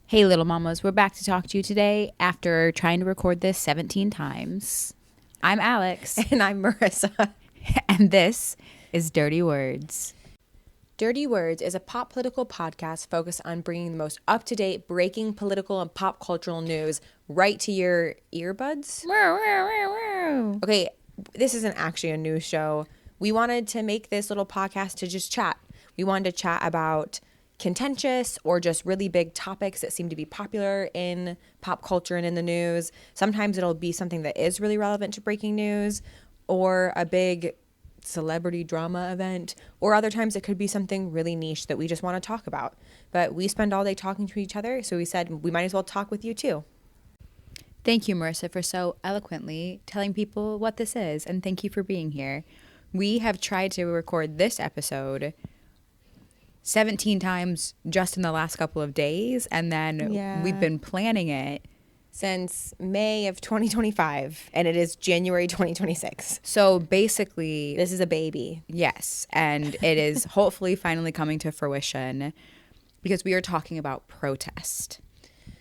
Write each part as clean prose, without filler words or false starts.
Hey, little mamas, we're back to talk to you today after trying to record this 17 times. I'm Alex. And I'm Marissa. And this is Dirty Words. Dirty Words is a pop political podcast focused on bringing the most up-to-date, breaking political and pop cultural news right to your earbuds. Okay, this isn't actually a news show. We wanted to make this little podcast to just chat. We wanted to chat about contentious or just really big topics that seem to be popular in pop culture and in the news. Sometimes it'll be something that is really relevant to breaking news or a big celebrity drama event, or other times it could be something really niche that we just want to talk about. But we spend all day talking to each other, so we said we might as well talk with you too. Thank you, Marissa, for so eloquently telling people what this is, and thank you for being here. We have tried to record this episode 17 times just in the last couple of days, and then we've been planning it since May of 2025, and it is January 2026. So basically, this is a baby. Yes, and it is hopefully finally coming to fruition because we are talking about protest.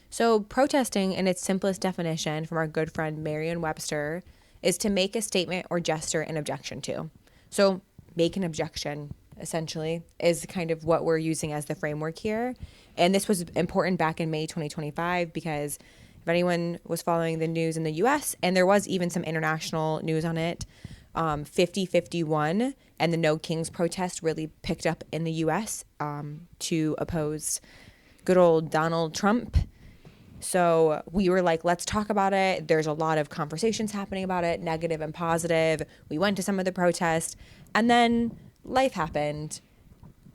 So protesting, in its simplest definition from our good friend Merriam-Webster, is to make a statement or gesture an objection to. So make an objection, essentially, is kind of what we're using as the framework here. And this was important back in May 2025 because if anyone was following the news in the U.S., and there was even some international news on it, 50-51 and the No Kings protest really picked up in the U.S. To oppose good old Donald Trump. So we were like, let's talk about it. There's a lot of conversations happening about it, negative and positive. We went to some of the protests, and then life happened.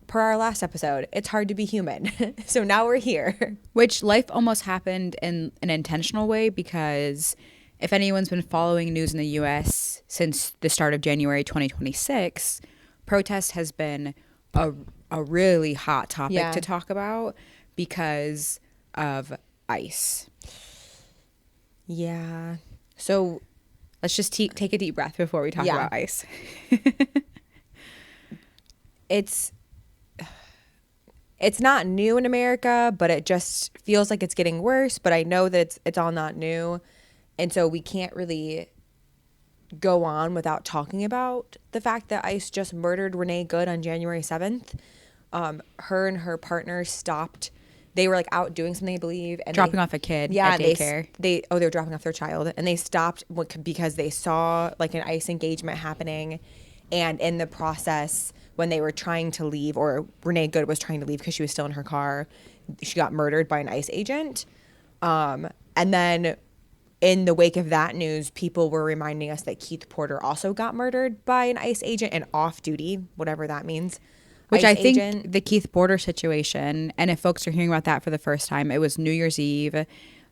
Per our last episode, it's hard to be human. So now we're here. Which life almost happened in an intentional way, because if anyone's been following news in the U.S. since the start of January 2026, protest has been a really hot topic to talk about because of ICE. Yeah. So let's just take a deep breath before we talk about ICE. It's not new in America, but it just feels like it's getting worse. But I know that it's all not new. And so we can't really go on without talking about the fact that ICE just murdered Renee Good on January 7th. Her and her partner stopped. They were like out doing something, I believe. And dropping off a kid at daycare. They were dropping off their child. And they stopped because they saw like an ICE engagement happening. And in the process, when they were trying to leave, or Renee Good was trying to leave because she was still in her car, she got murdered by an ICE agent. And then in the wake of that news, people were reminding us that Keith Porter also got murdered by an ICE agent and off duty, whatever that means. Which I think the Keith Porter situation, and if folks are hearing about that for the first time, it was New Year's Eve.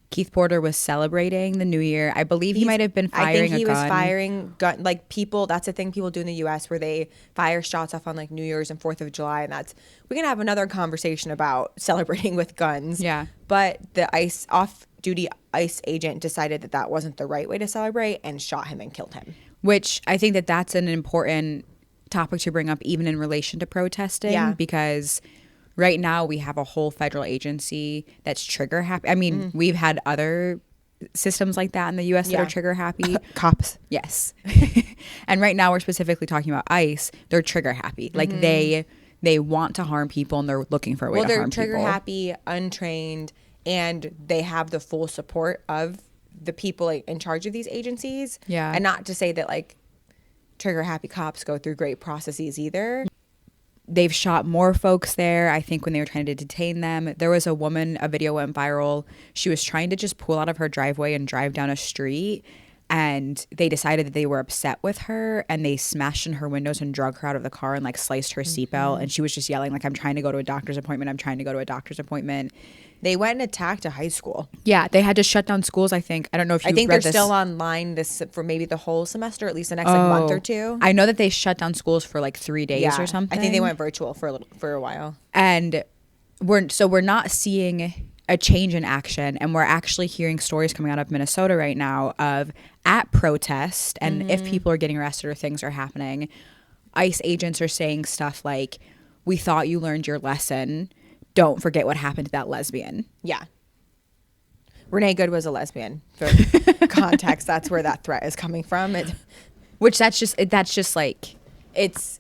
Keith Porter was celebrating the New Year. I believe he might have been firing a gun. I think he was firing gun. Like people, that's a thing people do in the U.S. where they fire shots off on like New Year's and 4th of July. And we're going to have another conversation about celebrating with guns. Yeah. But the off-duty ICE agent decided that that wasn't the right way to celebrate and shot him and killed him. Which I think that that's an important topic to bring up even in relation to protesting, because right now we have a whole federal agency that's trigger happy. I mean, we've had other systems like that in the U.S. that are trigger happy. Cops. Yes. And right now we're specifically talking about ICE. They're trigger happy. Like they want to harm people and they're looking for a way to harm people. Well, they're trigger happy, untrained, and they have the full support of the people like in charge of these agencies. Yeah. And not to say that like trigger happy cops go through great processes either. They've shot more folks there. I think when they were trying to detain them, there was a woman, a video went viral. She was trying to just pull out of her driveway and drive down a street. And they decided that they were upset with her and they smashed in her windows and drug her out of the car and like sliced her seatbelt. And she was just yelling like, I'm trying to go to a doctor's appointment. I'm trying to go to a doctor's appointment. They went and attacked a high school. Yeah, they had to shut down schools, I think. I don't know if you read this. I think they're still online for maybe the whole semester, at least the next like month or two. I know that they shut down schools for like 3 days or something. I think they went virtual for a while. And we're not seeing a change in action, and we're actually hearing stories coming out of Minnesota right now of at protest, and if people are getting arrested or things are happening, ICE agents are saying stuff like, we thought you learned your lesson. Don't forget what happened to that lesbian. Yeah. Renee Good was a lesbian. For context, that's where that threat is coming from. That's just like, It's,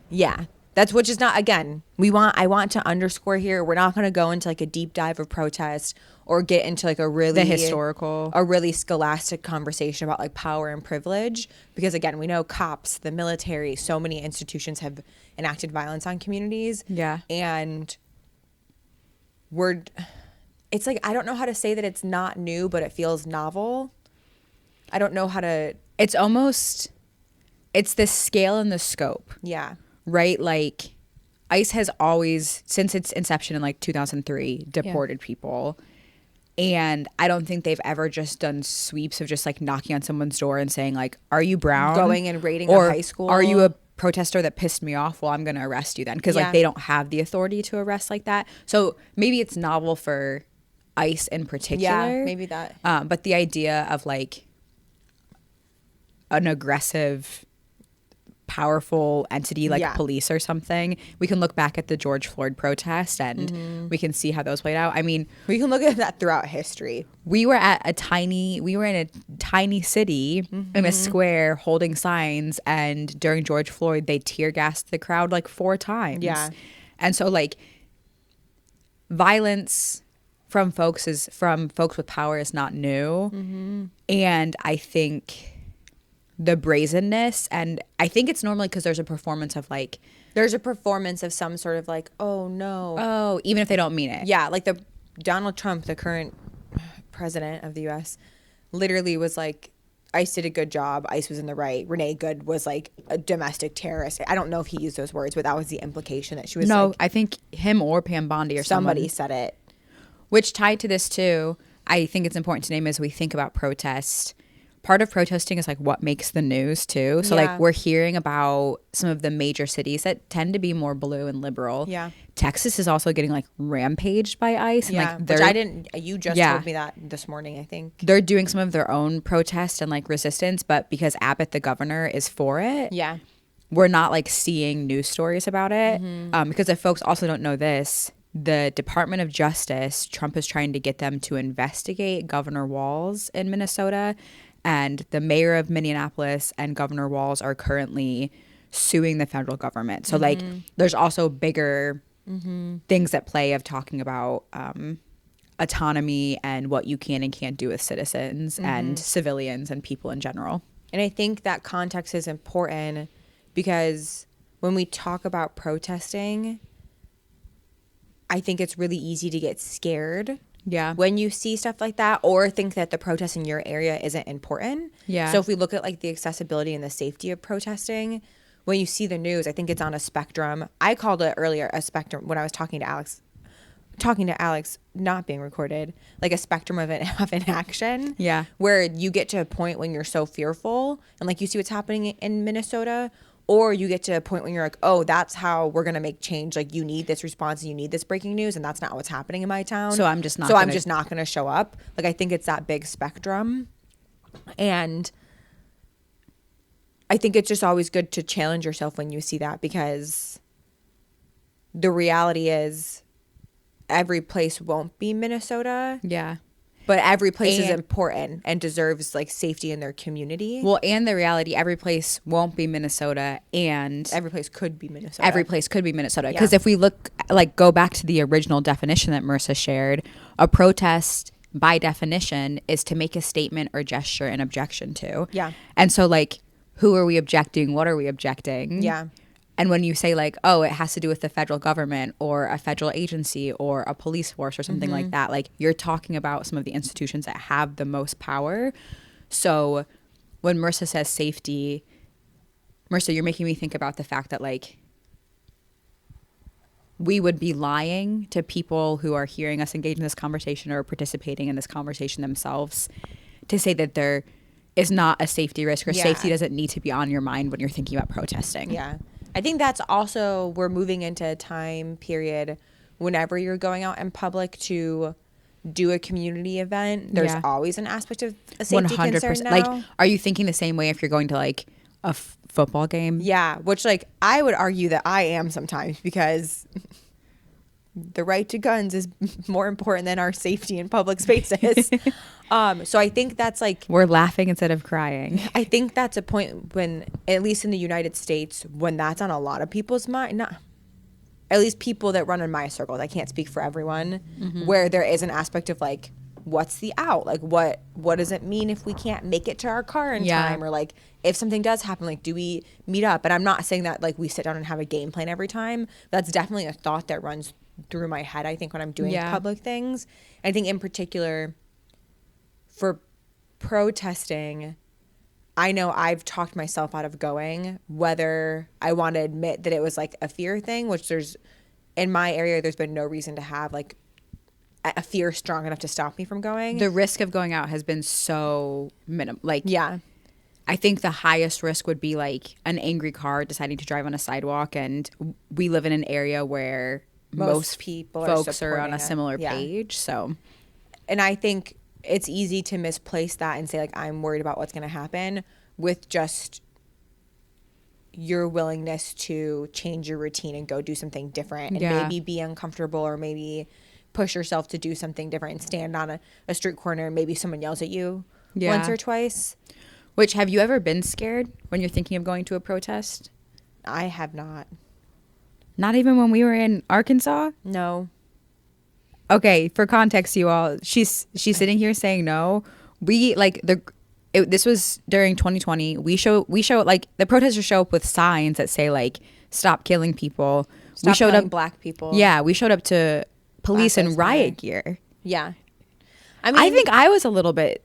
yeah. That's which is not, again, I want to underscore here, we're not going to go into like a deep dive of protest or get into like a really scholastic conversation about like power and privilege, because again, we know cops, the military, so many institutions have enacted violence on communities. Yeah. And it's like, I don't know how to say that it's not new, but it feels novel. I don't know how to. It's the scale and the scope. Yeah. Right? Like, ICE has always, since its inception in like 2003, deported people. And I don't think they've ever just done sweeps of just like knocking on someone's door and saying like, are you brown? Going and raiding a high school. Are you a protester that pissed me off? Well, I'm going to arrest you then. Because like they don't have the authority to arrest like that. So maybe it's novel for ICE in particular. Yeah, maybe that. But the idea of like an aggressive, powerful entity like police or something, we can look back at the George Floyd protest and we can see how those played out. I mean, we can look at that throughout history. We were in a tiny city in a square holding signs, and during George Floyd they tear gassed the crowd like 4 times. Yeah. And so like violence from folks with power is not new. And I think the brazenness, and I think it's normally because there's a performance of some sort of like, oh no, even if they don't mean it. Yeah, like the Donald Trump, the current president of the U.S., literally was like, ICE did a good job, ICE was in the right, Renee Good was like a domestic terrorist. I don't know if he used those words, but that was the implication that she was. No, like, I think him or Pam Bondi or somebody said it. Which tied to this too, I think it's important to name as we think about protest. Part of protesting is like what makes the news too. So like we're hearing about some of the major cities that tend to be more blue and liberal. Yeah. Texas is also getting like rampaged by ICE. Yeah, and which I didn't. You just told me that this morning, I think. They're doing some of their own protest and like resistance, but because Abbott, the governor, is for it. Yeah. We're not like seeing news stories about it. Because if folks also don't know this, the Department of Justice, Trump is trying to get them to investigate Governor Walz in Minnesota. And the mayor of Minneapolis and Governor Walz are currently suing the federal government. So like there's also bigger things at play of talking about autonomy and what you can and can't do with citizens and civilians and people in general. And I think that context is important because when we talk about protesting, I think it's really easy to get scared. Yeah. When you see stuff like that, or think that the protest in your area isn't important. Yeah. So if we look at like the accessibility and the safety of protesting, when you see the news, I think it's on a spectrum. I called it earlier a spectrum when I was talking to Alex, not being recorded, like a spectrum of inaction. Yeah. Where you get to a point when you're so fearful and like you see what's happening in Minnesota, or you get to a point when you're like, oh, that's how we're going to make change. Like, you need this response and you need this breaking news, and that's not what's happening in my town. So I'm just not going to show up. Like, I think it's that big spectrum. And I think it's just always good to challenge yourself when you see that, because the reality is every place won't be Minnesota. Yeah. But every place is important and deserves like safety in their community. Well, and the reality, every place won't be Minnesota, and every place could be Minnesota. Every place could be Minnesota. Because if we go back to the original definition that Marissa shared, a protest by definition is to make a statement or gesture in objection to. Yeah. And so like, who are we objecting? What are we objecting? Yeah. And when you say like, oh, it has to do with the federal government or a federal agency or a police force or something like that, like you're talking about some of the institutions that have the most power. So when Marissa says safety, Marissa, you're making me think about the fact that like we would be lying to people who are hearing us engage in this conversation or participating in this conversation themselves to say that there is not a safety risk, or safety doesn't need to be on your mind when you're thinking about protesting. Yeah. I think that's also, we're moving into a time period whenever you're going out in public to do a community event, there's always an aspect of a safety 100%. Concern now. Like, are you thinking the same way if you're going to like a football game? Yeah, which like I would argue that I am sometimes, because the right to guns is more important than our safety in public spaces. So I think that's like, We're laughing instead of crying. I think that's a point when, at least in the United States, when that's on a lot of people's mind, not at least people that run in my circles, I can't speak for everyone, where there is an aspect of like, what's the out? Like, what does it mean if we can't make it to our car in time? Or like, if something does happen, like, do we meet up? And I'm not saying that like we sit down and have a game plan every time. That's definitely a thought that runs through my head, I think, when I'm doing public things. I think in particular for protesting, I know I've talked myself out of going, whether I want to admit that it was like a fear thing, which there's, in my area, there's been no reason to have like a fear strong enough to stop me from going. The risk of going out has been so minimal. Like, Yeah. I think the highest risk would be like an angry car deciding to drive on a sidewalk. And we live in an area where most people folks are on supporting a it. similar Yeah. page. So, And I think it's easy to misplace that and say like, I'm worried about what's going to happen, with just your willingness to change your routine and go do something different, and maybe be uncomfortable, or maybe push yourself to do something different and stand on a street corner and maybe someone yells at you once or twice. Which, have you ever been scared when you're thinking of going to a protest? I have not. Not even when we were in Arkansas? No. Okay, for context, you all, she's sitting here saying no. We like this was during 2020. We show like the protesters show up with signs that say like stop killing people. Stop we showed killing up black people. Yeah, we showed up to police Black in Lives riot Matter. gear. Yeah. I mean, I think I was a little bit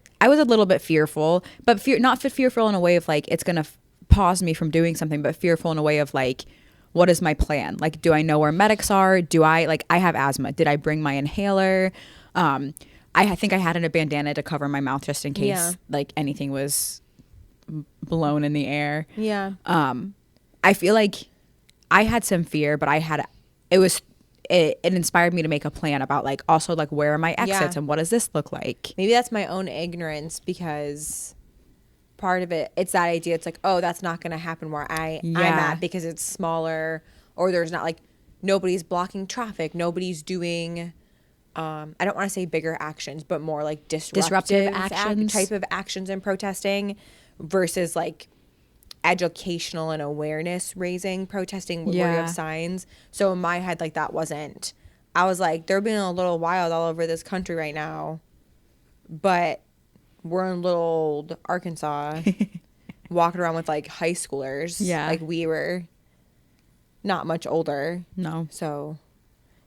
fearful, but not fearful in a way of like it's gonna pause me from doing something, but fearful in a way of like, what is my plan? Like, do I know where medics are? Do I like, I have asthma. Did I bring my inhaler? I think I had a bandana to cover my mouth just in case like anything was blown in the air. Yeah. I feel like I had some fear, but it inspired me to make a plan about like also like where are my exits and what does this look like? Maybe that's my own ignorance, because part of it's that idea. It's like, oh, that's not going to happen where I'm at, because it's smaller, or there's not like, nobody's blocking traffic. Nobody's doing, I don't want to say bigger actions, but more like disruptive actions, type of actions in protesting, versus like educational and awareness raising protesting where you have signs. So in my head, like, that wasn't, I was like, they're being a little wild all over this country right now, but we're in little old Arkansas walking around with like high schoolers. Yeah. Like, we were not much older. No. So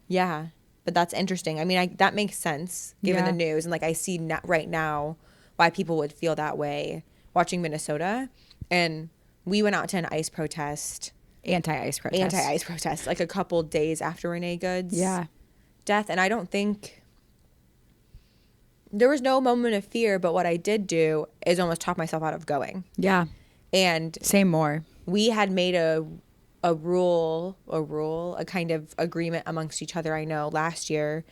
yeah, but that's interesting. I mean, that makes sense given the news, and like I see right now why people would feel that way watching Minnesota. And we went out to an ICE protest, Anti-ICE protest, like a couple days after Renee Good's death. And I don't think there was no moment of fear, but what I did do is almost talk myself out of going. Yeah. And say more. We had made a kind of agreement amongst each other, I know, last year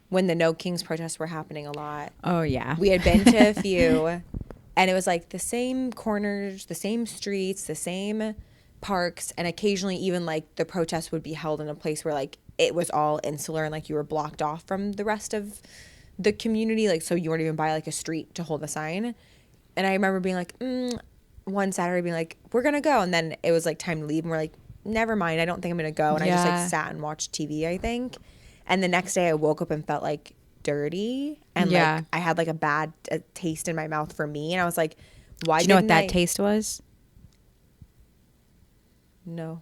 when the No Kings protests were happening a lot. Oh, yeah. We had been to a few, and it was like the same corners, the same streets, the same parks, and occasionally even like the protests would be held in a place where like it was all insular and like you were blocked off from the rest of the community, like so you weren't even by like a street to hold a sign. And I remember being like, one Saturday being like, we're gonna go, and then it was like time to leave, and we're like, never mind, I don't think I'm gonna go. And I just like sat and watched TV, I think. And the next day I woke up and felt like dirty, and like I had like a bad taste in my mouth for me, and I was like, why? Do you know what that taste was? No.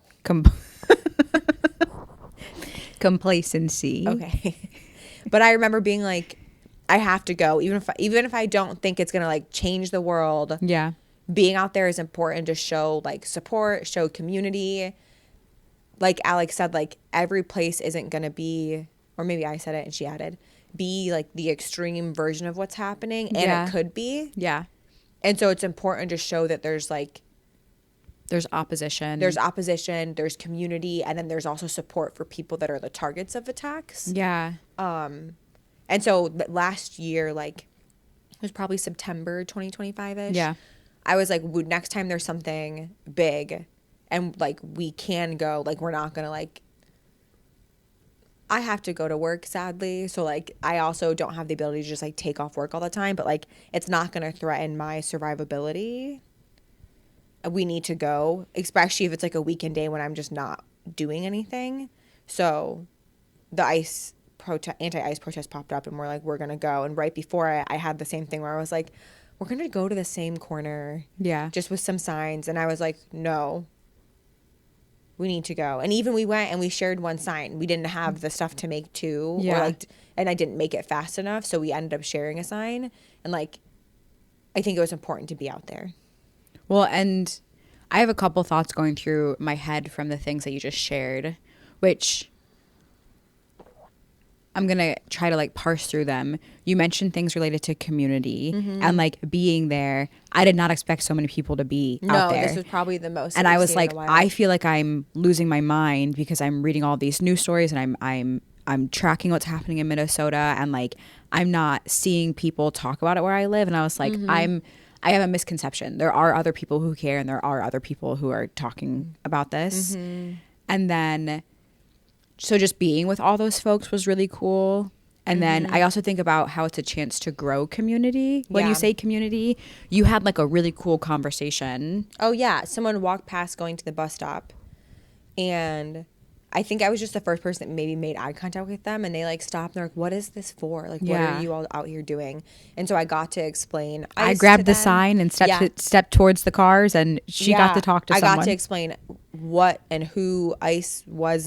Complacency. Okay. But I remember being like, I have to go, even if I don't think it's gonna like change the world. Yeah. Being out there is important to show like support, show community. Like Alex said, like every place isn't gonna be, or maybe I said it and she added, be like the extreme version of what's happening, and it could be. Yeah. And so it's important to show that there's like, there's opposition, there's community, and then there's also support for people that are the targets of attacks. Yeah. And so last year, like it was probably September 2025-ish. Yeah. I was like, next time there's something big and like we can go, like we're not gonna like, I have to go to work, sadly. So, like, I also don't have the ability to just, like, take off work all the time. But, like, it's not going to threaten my survivability. We need to go, especially if it's, like, a weekend day when I'm just not doing anything. So, the anti-ice protest popped up, and we're like, we're going to go. And right before I had the same thing where I was like, we're going to go to the same corner. Yeah. Just with some signs. And I was like, no. We need to go. And even we went and we shared one sign. We didn't have the stuff to make two. Yeah. Or like, and I didn't make it fast enough. So we ended up sharing a sign. And like, I think it was important to be out there. Well, and I have a couple thoughts going through my head from the things that you just shared, which I'm going to try to like parse through them. You mentioned things related to community and like being there. I did not expect so many people to be out there. No, this was probably the most. And I was like, I feel like I'm losing my mind because I'm reading all these news stories and I'm tracking what's happening in Minnesota, and like I'm not seeing people talk about it where I live. And I was like, I have a misconception. There are other people who care, and there are other people who are talking about this. And then so just being with all those folks was really cool. And then I also think about how it's a chance to grow community. When you say community, you had like a really cool conversation. Oh, yeah. Someone walked past going to the bus stop, and I think I was just the first person that maybe made eye contact with them, and they like stopped and they're like, what is this for? Like, what are you all out here doing? And so I got to explain. I grabbed the sign and stepped towards the cars, and she got to talk to someone. I got to explain what and who ICE were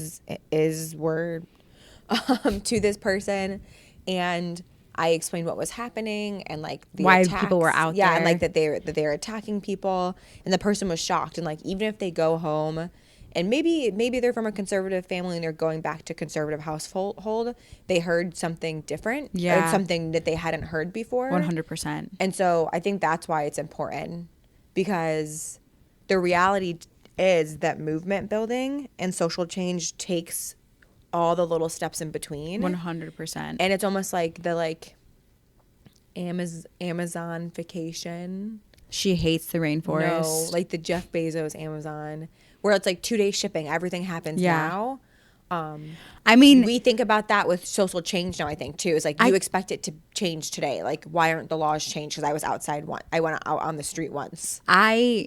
to this person, and I explained what was happening and like the why attacks. People were out there. Yeah, and like that they're attacking people, and the person was shocked. And like, even if they go home and maybe they're from a conservative family and they're going back to conservative household, they heard something different. Yeah. Or something that they hadn't heard before. 100%. And so I think that's why it's important, because the reality is that movement building and social change takes all the little steps in between. 100%. And it's almost like the like Amazonification. She hates the rainforest. No, like the Jeff Bezos Amazon, where it's like 2-day shipping. Everything happens now. I mean, we think about that with social change now, I think, too. It's like you expect it to change today. Like, why aren't the laws changed? Because I was outside I went out on the street once. I'm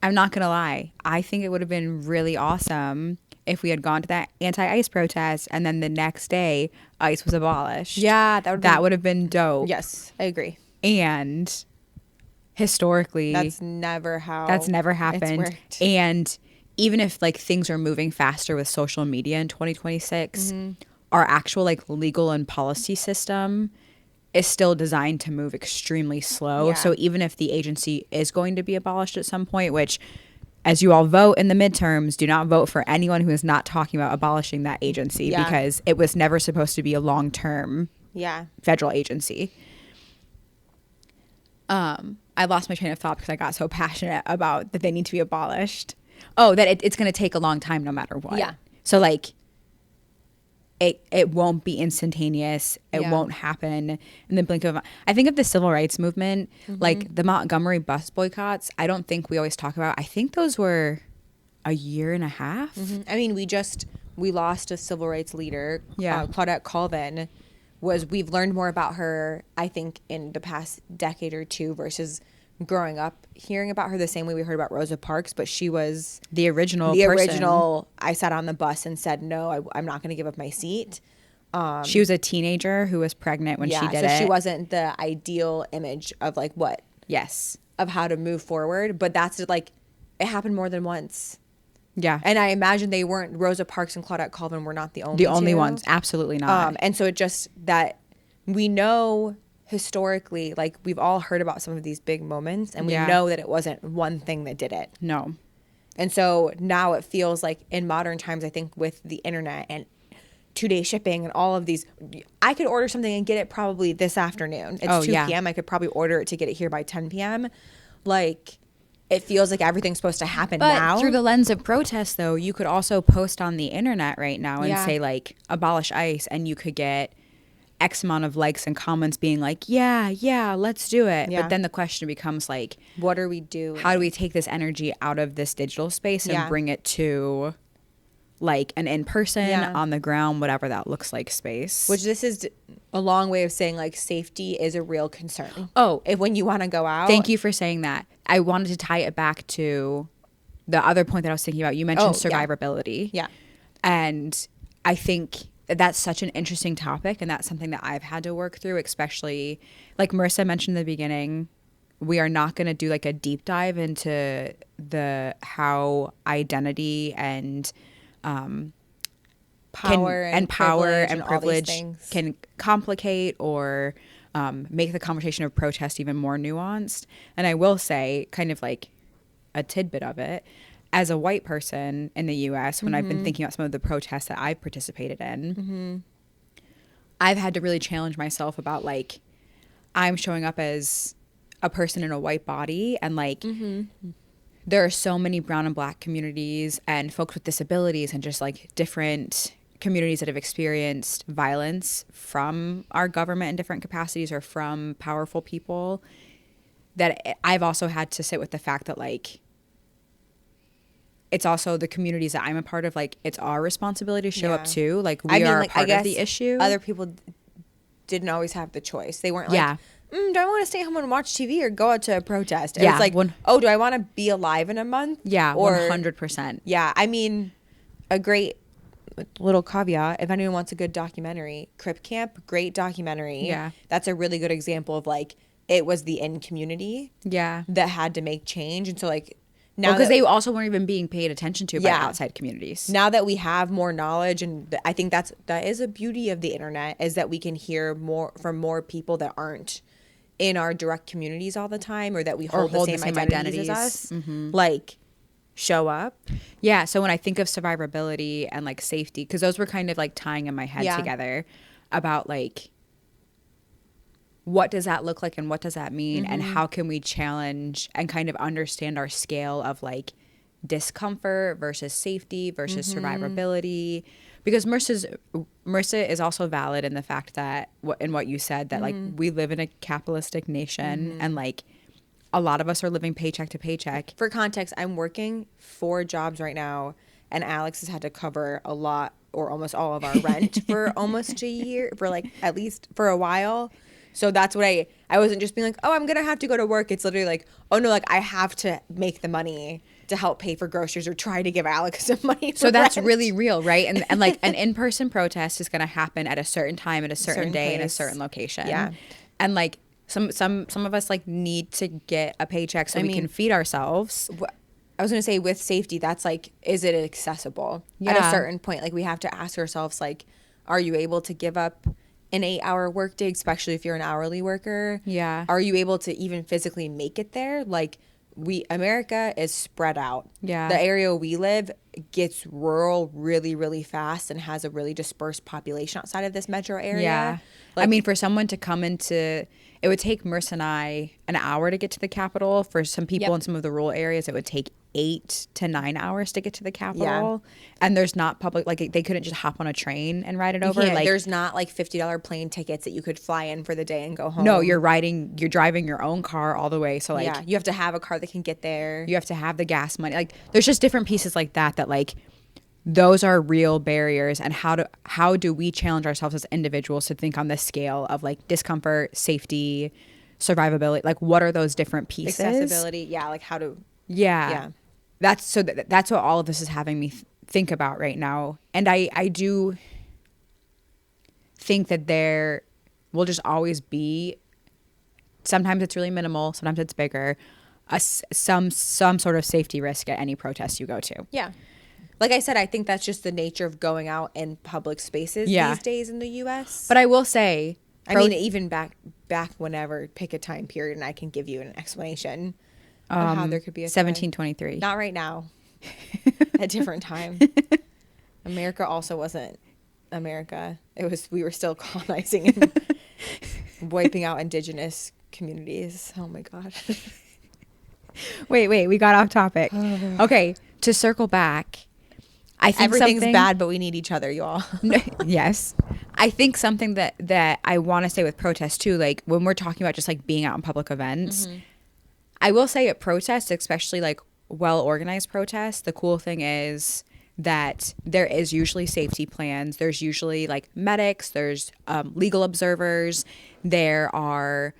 not going to lie. I think it would have been really awesome if we had gone to that anti-ICE protest and then the next day ICE was abolished. Yeah, that would have been dope. Yes, I agree. And historically, that's never happened. And even if like things are moving faster with social media in 2026, our actual like legal and policy system is still designed to move extremely slow. Yeah. So even if the agency is going to be abolished at some point, which as you all vote in the midterms, do not vote for anyone who is not talking about abolishing that agency because it was never supposed to be a long-term federal agency. I lost my train of thought because I got so passionate about that they need to be abolished. Oh, that it's going to take a long time no matter what. Yeah. So like it won't be instantaneous. It won't happen in the blink of an eye. I think of the civil rights movement, like the Montgomery bus boycotts. I don't think we always talk about. I think those were a year and a half. I mean, we lost a civil rights leader. Yeah. Claudette Colvin we've learned more about her, I think, in the past decade or two versus growing up hearing about her the same way we heard about Rosa Parks, but she was the original I sat on the bus and said, no, I'm not going to give up my seat. She was a teenager who was pregnant when she did it. So she wasn't the ideal image of like what? Yes. Of how to move forward. But that's like, it happened more than once. Yeah. And I imagine Rosa Parks and Claudette Colvin were not the only ones. Absolutely not. And so it just that we know historically, like we've all heard about some of these big moments, and we know that it wasn't one thing that did it. No. And so now it feels like in modern times, I think with the internet and 2-day shipping and all of these, I could order something and get it probably this afternoon. It's 2 p.m. I could probably order it to get it here by 10 p.m. Like, it feels like everything's supposed to happen now. Through the lens of protest, though, you could also post on the internet right now and say, like, abolish ICE, and you could get X amount of likes and comments being like, yeah, let's do it. Yeah. But then the question becomes, like, what are we doing? How do we take this energy out of this digital space and bring it to like an in-person, Yeah. on the ground, whatever that looks like space. Which this is a long way of saying like safety is a real concern. Oh, If when you want to go out. thank you for saying that. I wanted to tie it back to the other point that I was thinking about. You mentioned survivability. Yeah. And I think that's such an interesting topic, and that's something that I've had to work through, especially like Marissa mentioned in the beginning. We are not going to do like a deep dive into the how identity and Power and privilege can complicate or make the conversation of protest even more nuanced. And I will say, kind of like a tidbit of it, as a white person in the U.S., when I've been thinking about some of the protests that I've participated in, I've had to really challenge myself about like, I'm showing up as a person in a white body, and like there are so many brown and black communities and folks with disabilities and just like different communities that have experienced violence from our government in different capacities or from powerful people, that I've also had to sit with the fact that like it's also the communities that I'm a part of, like it's our responsibility to show up too. Like we are like, a part of the issue. Other people didn't always have the choice. They weren't like, do I want to stay home and watch TV or go out to a protest? It's like, do I want to be alive in a month? Yeah, or 100%. Yeah, I mean, a great little caveat, if anyone wants a good documentary, Crip Camp, great documentary. Yeah. That's a really good example of like, it was the in community that had to make change. And so like, now because they also weren't even being paid attention to by outside communities. Now that we have more knowledge, and I think that is a beauty of the internet, is that we can hear more from more people that aren't in our direct communities all the time, or that we hold the same identities as us. Like, show up. Yeah. So when I think of survivability and like safety, because those were kind of like tying in my head together about like, what does that look like and what does that mean, and how can we challenge and kind of understand our scale of like discomfort versus safety versus survivability, because Marissa is also valid in the fact that in what you said, that like we live in a capitalistic nation and like a lot of us are living paycheck to paycheck. For context, I'm working 4 jobs right now, and Alex has had to cover a lot or almost all of our rent for almost a year, for like at least for a while. So that's what I wasn't just being like, oh, I'm going to have to go to work. It's literally like, oh no, like I have to make the money to help pay for groceries or try to give Alex some money for So that's rent. really real, right? And like an in-person protest is going to happen at a certain time, at a certain day, in a certain location. Yeah. And like some of us like need to get a paycheck so we can feed ourselves. I was going to say, with safety, that's like, is it accessible? At a certain point, like we have to ask ourselves, like, are you able to give up an 8-hour workday, especially if you're an hourly worker? Yeah. Are you able to even physically make it there? Like, America is spread out. Yeah. The area we live gets rural really, really fast and has a really dispersed population outside of this metro area. Yeah. Like, I mean, for someone to come into, it would take Merce and I an hour to get to the Capitol. For some people in some of the rural areas, it would take 8 to 9 hours to get to the Capitol. And there's not public, like they couldn't just hop on a train and ride it over. Yeah, like there's not like $50 plane tickets that you could fly in for the day and go home. No, you're driving your own car all the way. So like you have to have a car that can get there. You have to have the gas money. Like there's just different pieces like that like those are real barriers. And how do we challenge ourselves as individuals to think on this scale of like discomfort, safety, survivability? Like what are those different pieces? Accessibility. Yeah. Like how to. Yeah. That's what all of this is having me think about right now. And I do think that there will just always be, sometimes it's really minimal, sometimes it's bigger, some sort of safety risk at any protest you go to. Yeah. Like I said, I think that's just the nature of going out in public spaces these days in the U.S. But I will say, I mean, even back whenever, pick a time period and I can give you an explanation of how there could be a 1723. Not right now. A different time. America also wasn't America. We were still colonizing and wiping out indigenous communities. Oh my God. Wait, we got off topic. Okay, to circle back, I think everything's bad, but we need each other, y'all. Yes. I think something that I want to say with protests too, like when we're talking about just like being out in public events, I will say at protests, especially like well-organized protests, the cool thing is that there is usually safety plans. There's usually like medics, there's legal observers, there are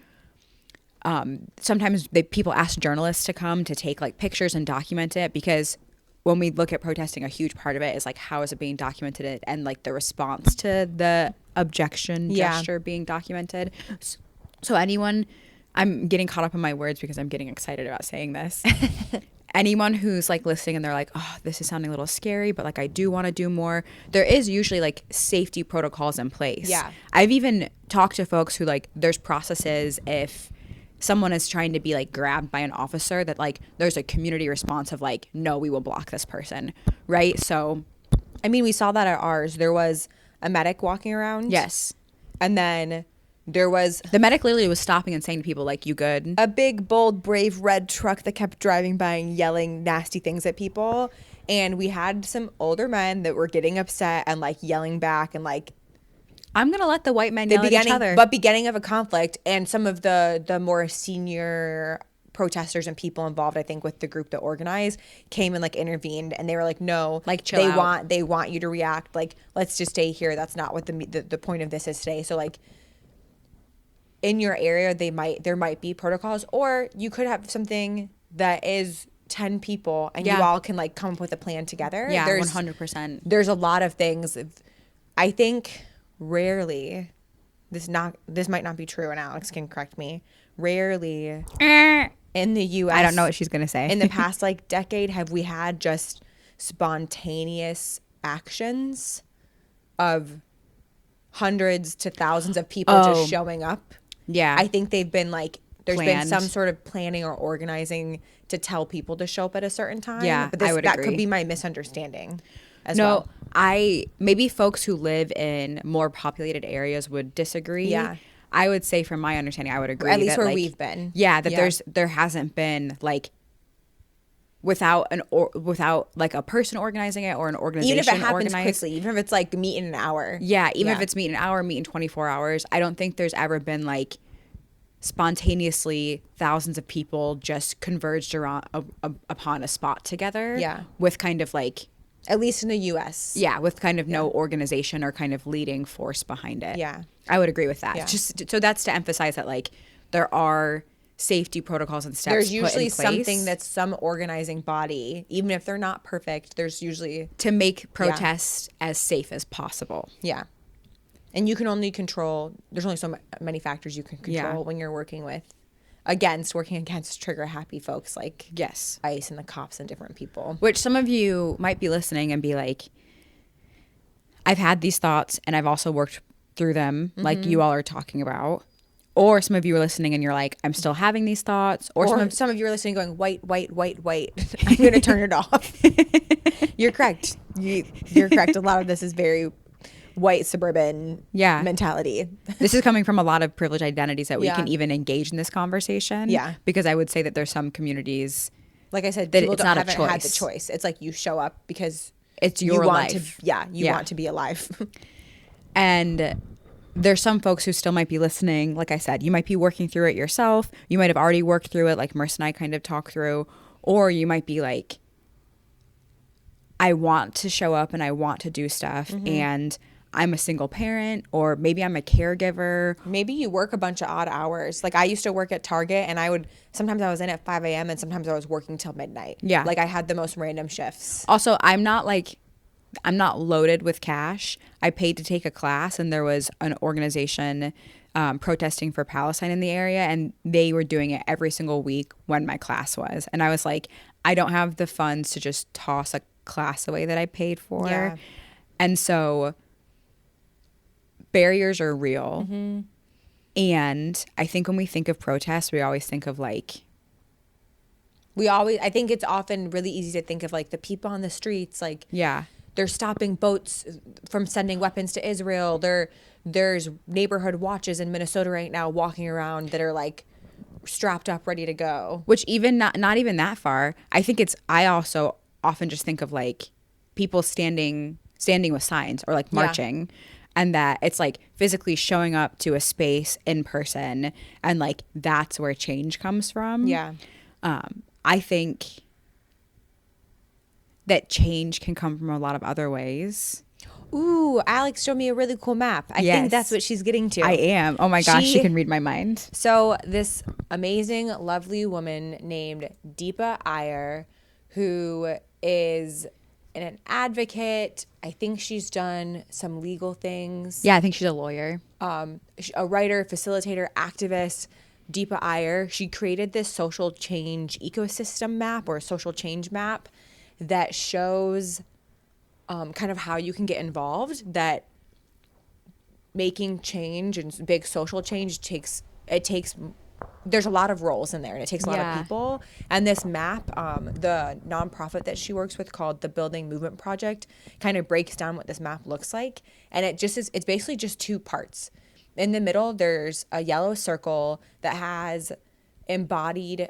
sometimes people ask journalists to come to take like pictures and document it, because when we look at protesting, a huge part of it is like, how is it being documented, and like the response to the objection gesture being documented. So anyone, I'm getting caught up in my words because I'm getting excited about saying this. Anyone who's like listening and they're like, oh, this is sounding a little scary, but like I do want to do more. There is usually like safety protocols in place. Yeah. I've even talked to folks who like, there's processes if someone is trying to be like grabbed by an officer, that like there's a community response of like, no, we will block this person. Right. So, I mean, we saw that at ours. There was a medic walking around. yes. And then there was The medic literally was stopping and saying to people like, you good? a big, bold, brave red truck that kept driving by and yelling nasty things at people. And we had some older men that were getting upset and like yelling back, and like I'm going to let the white men yell at each other. beginning of a conflict. And some of the more senior protesters and people involved, I think, with the group that organized, came and like intervened, and they were like, no, Like, chill out. they want you to react, like, let's just stay here. That's not what the point of this is today. So like, in your area, there might be protocols, or you could have something that is 10 people and you all can like come up with a plan together. Yeah, There's 100%. There's a lot of things. I think rarely, this might not be true, and Alex can correct me. Rarely in the U.S. I don't know what she's going to say. in the past like decade have we had just spontaneous actions of hundreds to thousands of people just showing up. Yeah. I think they've been like, there's Planned. been some sort of planning or organizing to tell people to show up at a certain time. Yeah, but I would that agree. could be my misunderstanding as No, well. maybe folks who live in more populated areas would disagree. Yeah. I would say from my understanding, I would agree. At least that, where like, we've been. Yeah, that there hasn't been like without like a person organizing it or an organization Even if it happens organized. quickly, even if it's like meet in an hour. Yeah, even if it's meet in an hour, meet in 24 hours. I don't think there's ever been like spontaneously thousands of people just converged around upon a spot together. Yeah. With kind of like, At least in the U.S. yeah, with kind of no organization or kind of leading force behind it. Yeah. I would agree with that. Yeah. Just so that's to emphasize that like there are safety protocols and steps There's put usually in place something that's some organizing body, even if they're not perfect. There's usually, to make protests as safe as possible. yeah. And you can only control, there's only so many factors you can control Yeah. when you're working against trigger happy folks like Yes. ICE and the cops and different people. Which some of you might be listening and be like, I've had these thoughts and I've also worked through them like you all are talking about. Or some of you are listening and you're like, I'm still having these thoughts. Or Some of you are listening going, white. I'm going to turn it off. You're correct. You're correct. A lot of this is very white suburban mentality. This is coming from a lot of privileged identities that we Yeah. can even engage in this conversation. Yeah. Because I would say that there's some communities Like I said, that people it's not a haven't had the choice. choice. It's like you show up because It's your you want life. you want to be alive. And there's some folks who still might be listening. Like I said, you might be working through it yourself. You might have already worked through it, like Marissa and I kind of talk through. Or you might be like, I want to show up and I want to do stuff. And I'm a single parent, or maybe I'm a caregiver. Maybe you work a bunch of odd hours. Like I used to work at Target, and sometimes I was in at 5 a.m. and sometimes I was working till midnight. Yeah. Like I had the most random shifts. Also, I'm not loaded with cash. I paid to take a class, and there was an organization protesting for Palestine in the area, and they were doing it every single week when my class was. And I was like, I don't have the funds to just toss a class away that I paid for. Yeah. And so barriers are real. And I think when we think of protests, we always think of like, I think it's often really easy to think of like the people on the streets, like yeah, they're stopping boats from sending weapons to Israel. There's neighborhood watches in Minnesota right now walking around that are like strapped up, ready to go. which even not even that far. I also often just think of like people standing with signs or like marching, and that it's like physically showing up to a space in person, and like that's where change comes from. Yeah. I think that change can come from a lot of other ways. Ooh, Alex showed me a really cool map. I think that's what she's getting to. I am. Oh my gosh, she can read my mind. So this amazing, lovely woman named Deepa Iyer, who is an advocate. I think she's done some legal things. Yeah, I think she's a lawyer. A writer, facilitator, activist. Deepa Iyer, she created this social change ecosystem map or social change map that shows kind of how you can get involved, that making change and big social change takes there's a lot of roles in there, and it takes a lot of people. And this map, the nonprofit that she works with called the Building Movement Project, kind of breaks down what this map looks like. And it's basically just two parts. In the middle, there's a yellow circle that has embodied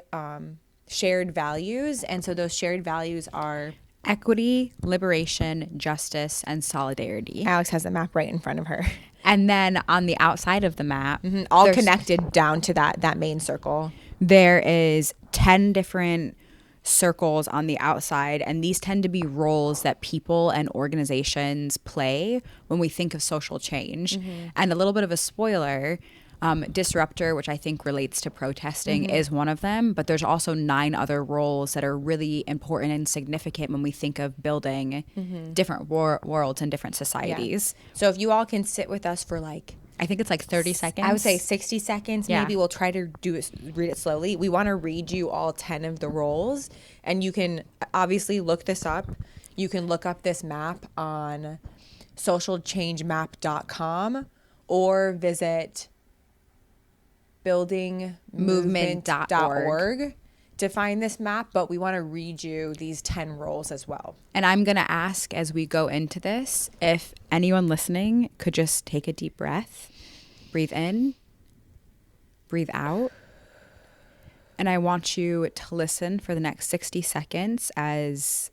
shared values. And so those shared values are equity, liberation, justice, and solidarity. Alex has the map right in front of her. And then on the outside of the map, all connected down to that main circle, there is 10 different circles on the outside, and these tend to be roles that people and organizations play when we think of social change. And a little bit of a spoiler, disruptor, which I think relates to protesting, is one of them, but there's also 9 other roles that are really important and significant when we think of building different worlds and different societies. So if you all can sit with us for I think it's 30 seconds. I would say 60 seconds. Maybe we'll try to read it slowly. We want to read you all 10 of the roles, and you can obviously look this up. You can look up this map on socialchangemap.com or visit buildingmovement.org to find this map, but we want to read you these 10 roles as well. And I'm going to ask as we go into this, if anyone listening could just take a deep breath, breathe in, breathe out. And I want you to listen for the next 60 seconds as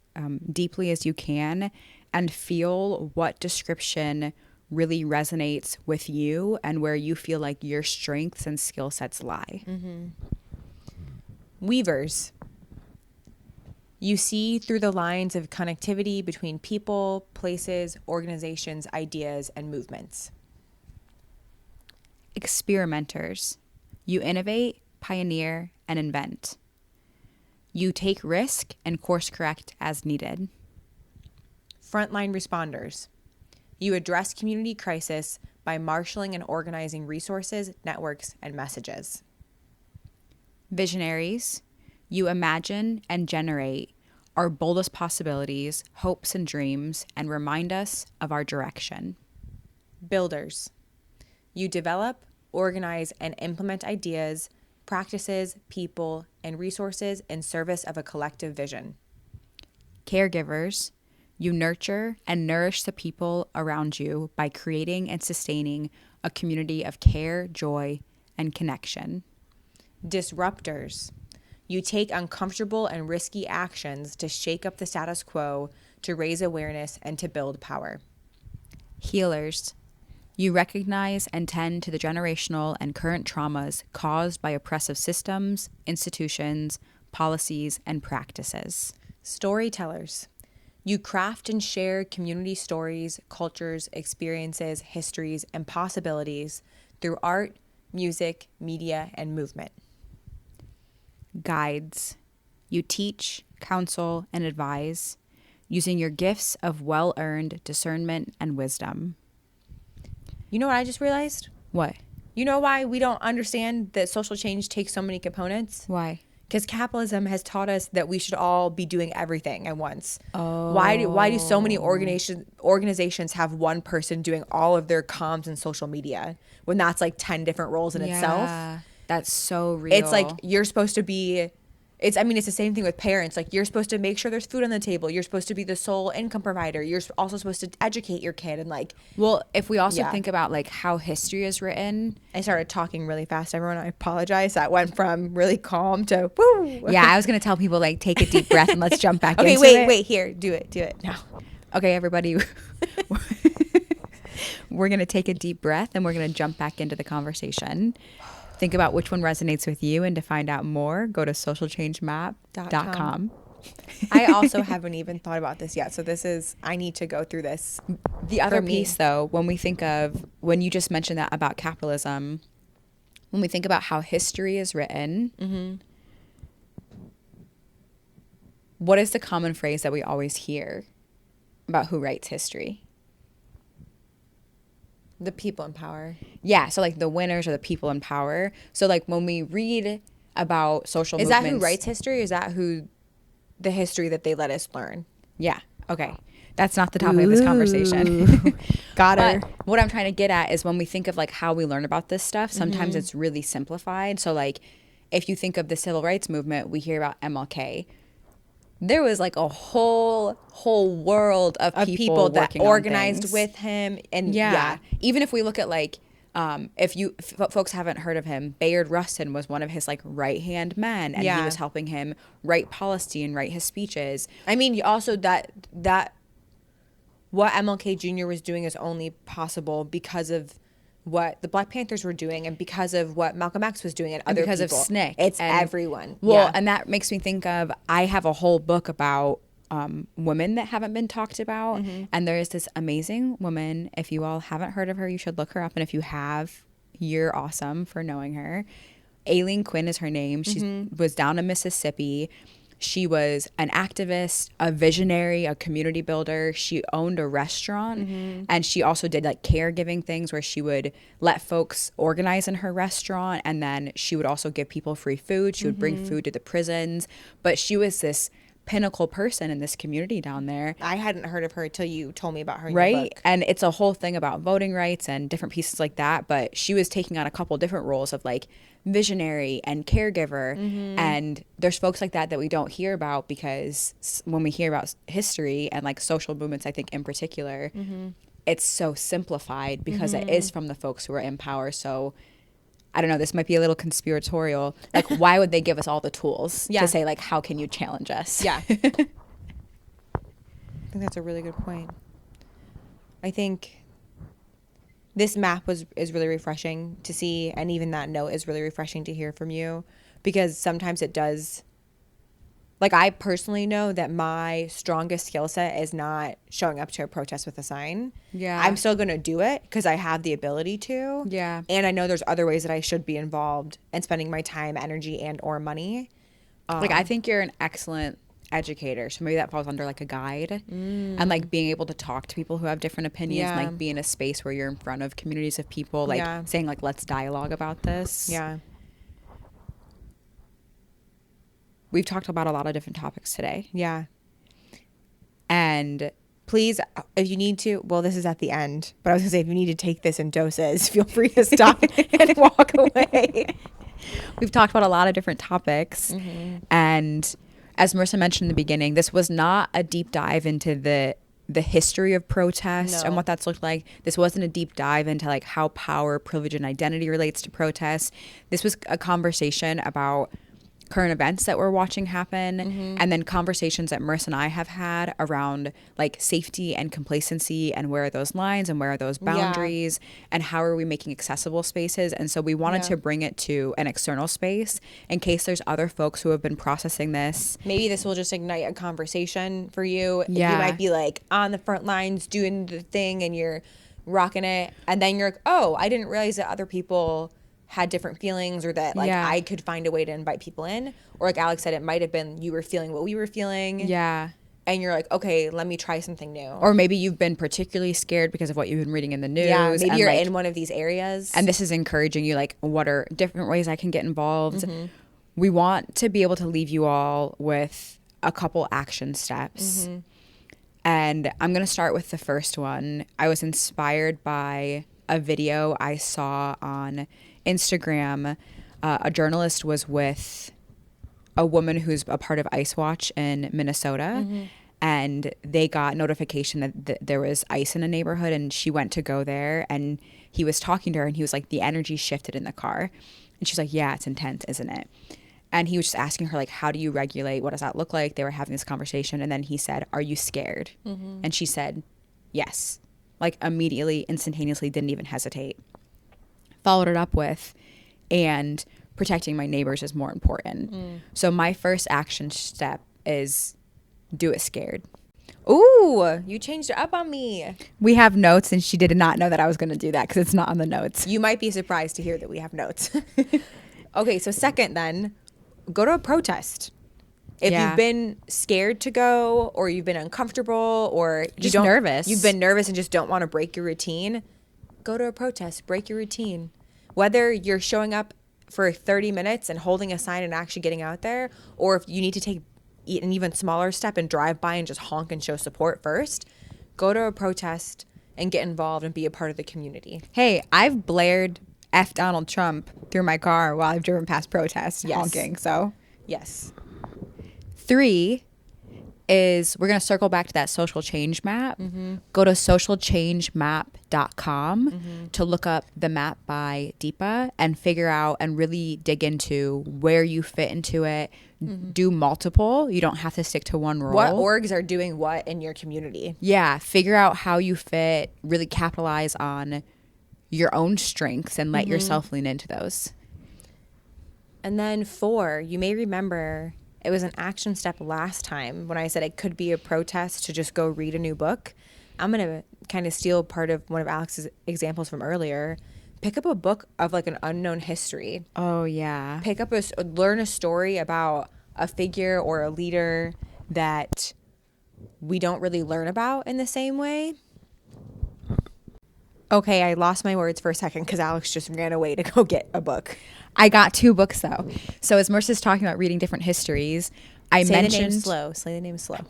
deeply as you can and feel what description really resonates with you and where you feel like your strengths and skill sets lie. Weavers. You see through the lines of connectivity between people, places, organizations, ideas, and movements. Experimenters. You innovate, pioneer, and invent. You take risk and course correct as needed. Frontline responders. You address community crisis by marshaling and organizing resources, networks, and messages. Visionaries. You imagine and generate our boldest possibilities, hopes, and dreams, and remind us of our direction. Builders. You develop, organize, and implement ideas, practices, people, and resources in service of a collective vision. Caregivers. You nurture and nourish the people around you by creating and sustaining a community of care, joy, and connection. Disruptors. You take uncomfortable and risky actions to shake up the status quo, to raise awareness, and to build power. Healers. You recognize and tend to the generational and current traumas caused by oppressive systems, institutions, policies, and practices. Storytellers. You craft and share community stories, cultures, experiences, histories, and possibilities through art, music, media, and movement. Guides. You teach, counsel, and advise, using your gifts of well-earned discernment and wisdom. You know what I just realized? What? You know why we don't understand that social change takes so many components? Why? Because capitalism has taught us that we should all be doing everything at once. Oh. Why do so many organizations have one person doing all of their comms and social media when that's 10 different roles in itself? That's so real. It's you're supposed to be, it's the same thing with parents. You're supposed to make sure there's food on the table. You're supposed to be the sole income provider. You're also supposed to educate your kid and well, if we also think about how history is written. I started talking really fast, everyone. I apologize. That went from really calm to woo. Yeah, I was going to tell people take a deep breath and let's jump back into it. Okay, wait, here. Do it now. Okay, everybody. We're going to take a deep breath and we're going to jump back into the conversation. Think about which one resonates with you, and to find out more, go to socialchangemap.com. I also haven't even thought about this yet. So I need to go through this. The other piece, though, when you just mentioned that about capitalism, when we think about how history is written, what is the common phrase that we always hear about who writes history? The people in power. Yeah, so like the winners are the people in power. So like when we read about social movements. Is that who writes history, or is that the history that they let us learn? Yeah, okay. That's not the topic of this conversation. Got her. But what I'm trying to get at is when we think of like how we learn about this stuff, sometimes it's really simplified. So like if you think of the civil rights movement, we hear about MLK. There was like a whole world of people that working on organized things. with him. And Even if we look at like, if folks haven't heard of him, Bayard Rustin was one of his like right hand men, and he was helping him write policy and write his speeches. I mean, also that what MLK Jr. was doing is only possible because of what the Black Panthers were doing, and because of what Malcolm X was doing, and other because people. of SNCC. It's everyone. Well, and that makes me think of, I have a whole book about women that haven't been talked about. And there is this amazing woman. If you all haven't heard of her, you should look her up. And if you have, you're awesome for knowing her. Aileen Quinn is her name. She was down in Mississippi. She was an activist, a visionary, a community builder. She owned a restaurant, and she also did like caregiving things where she would let folks organize in her restaurant, and then she would also give people free food. She would bring food to the prisons. But she was this pinnacle person in this community down there. I hadn't heard of her until you told me about her in your book. And it's a whole thing about voting rights and different pieces like that. But she was taking on a couple different roles of like visionary and caregiver. And there's folks like that we don't hear about, because when we hear about history and like social movements, I think in particular, it's so simplified because it is from the folks who are in power. So I don't know, this might be a little conspiratorial. Like, why would they give us all the tools to say, like, how can you challenge us? Yeah. I think that's a really good point. I think this map is really refreshing to see, and even that note is really refreshing to hear from you, because sometimes it does. Like, I personally know that my strongest skill set is not showing up to a protest with a sign. Yeah. I'm still going to do it because I have the ability to. Yeah. And I know there's other ways that I should be involved and spending my time, energy, and or money. Like, I think you're an excellent educator. So maybe that falls under like a guide. And like being able to talk to people who have different opinions, and like be in a space where you're in front of communities of people, like saying like, let's dialogue about this. Yeah. We've talked about a lot of different topics today. Yeah. And please, if you need to, well, this is at the end, but I was going to say, if you need to take this in doses, feel free to stop and walk away. We've talked about a lot of different topics. And as Marissa mentioned in the beginning, this was not a deep dive into the history of protest and what that's looked like. This wasn't a deep dive into like how power, privilege, and identity relates to protest. This was a conversation about current events that we're watching happen, and then conversations that Marissa and I have had around like safety and complacency, and where are those lines and where are those boundaries, and how are we making accessible spaces. And so we wanted to bring it to an external space in case there's other folks who have been processing this. Maybe this will just ignite a conversation for you. You might be like on the front lines doing the thing and you're rocking it, and then you're like, oh, I didn't realize that other people had different feelings, or that like I could find a way to invite people in. Or like Alex said, it might have been you were feeling what we were feeling. Yeah. And you're like, okay, let me try something new. Or maybe you've been particularly scared because of what you've been reading in the news. Yeah, maybe you're like, in one of these areas. And this is encouraging you, like, what are different ways I can get involved? We want to be able to leave you all with a couple action steps. And I'm going to start with the first one. I was inspired by a video I saw on Instagram. A journalist was with a woman who's a part of Ice Watch in Minnesota, and they got notification that there was ice in a neighborhood, and she went to go there, and he was talking to her, and he was like, the energy shifted in the car. And she's like, yeah, it's intense, isn't it? And he was just asking her, like, how do you regulate? What does that look like? They were having this conversation, and then he said, are you scared? And she said, yes. Like, immediately, instantaneously, didn't even hesitate. Followed it up with, and protecting my neighbors is more important. So my first action step is do it scared. Ooh, you changed it up on me. We have notes, and she did not know that I was going to do that because it's not on the notes. You might be surprised to hear that we have notes. Okay, so second then, go to a protest. If Yeah. you've been scared to go, or you've been uncomfortable, or Just nervous. you've been nervous and just don't want to break your routine, go to a protest, break your routine. Whether you're showing up for 30 minutes and holding a sign and actually getting out there, or if you need to take an even smaller step and drive by and just honk and show support first, go to a protest and get involved and be a part of the community. Hey, I've blared F Donald Trump through my car while I've driven past protests, Yes. honking. So Yes. 3 is we're going to circle back to that social change map. Go to socialchangemap.com to look up the map by Deepa and figure out and really dig into where you fit into it. Do multiple. You don't have to stick to one role. What orgs are doing what in your community? Yeah, figure out how you fit, really capitalize on your own strengths and let yourself lean into those. And then 4, you may remember it was an action step last time when I said it could be a protest to just go read a new book. I'm going to kind of steal part of one of Alex's examples from earlier. Pick up a book of like an unknown history. Oh, yeah. Pick up learn a story about a figure or a leader that we don't really learn about in the same way. Okay, I lost my words for a second because Alex just ran away to go get a book. I got 2 books though. So as Marissa's talking about reading different histories, I Say the name mentioned slow. Say the name slow.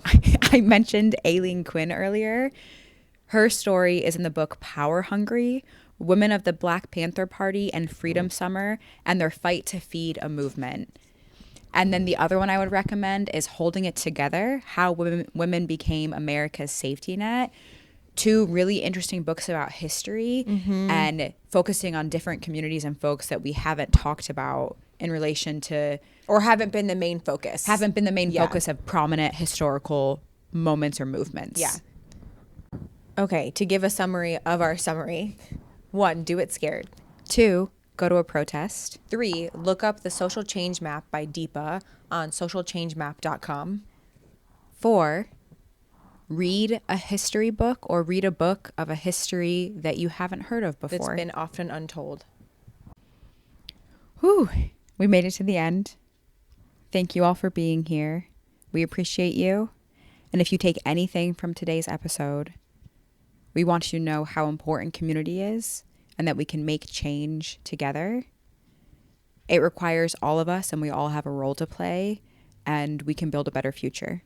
I mentioned Aileen Quinn earlier. Her story is in the book Power Hungry: Women of the Black Panther Party and Freedom Summer and Their Fight to Feed a Movement. And then the other one I would recommend is Holding It Together: How Women Became America's Safety Net. 2 really interesting books about history and focusing on different communities and folks that we haven't talked about in relation to Or haven't been the main focus. focus of prominent historical moments or movements. Yeah. Okay, to give a summary of our summary. 1, do it scared. 2, go to a protest. 3, look up the Social Change Map by Deepa on socialchangemap.com. 4, read a history book or read a book of a history that you haven't heard of before. That's been often untold. Whew, we made it to the end. Thank you all for being here. We appreciate you. And if you take anything from today's episode, we want you to know how important community is and that we can make change together. It requires all of us, and we all have a role to play, and we can build a better future.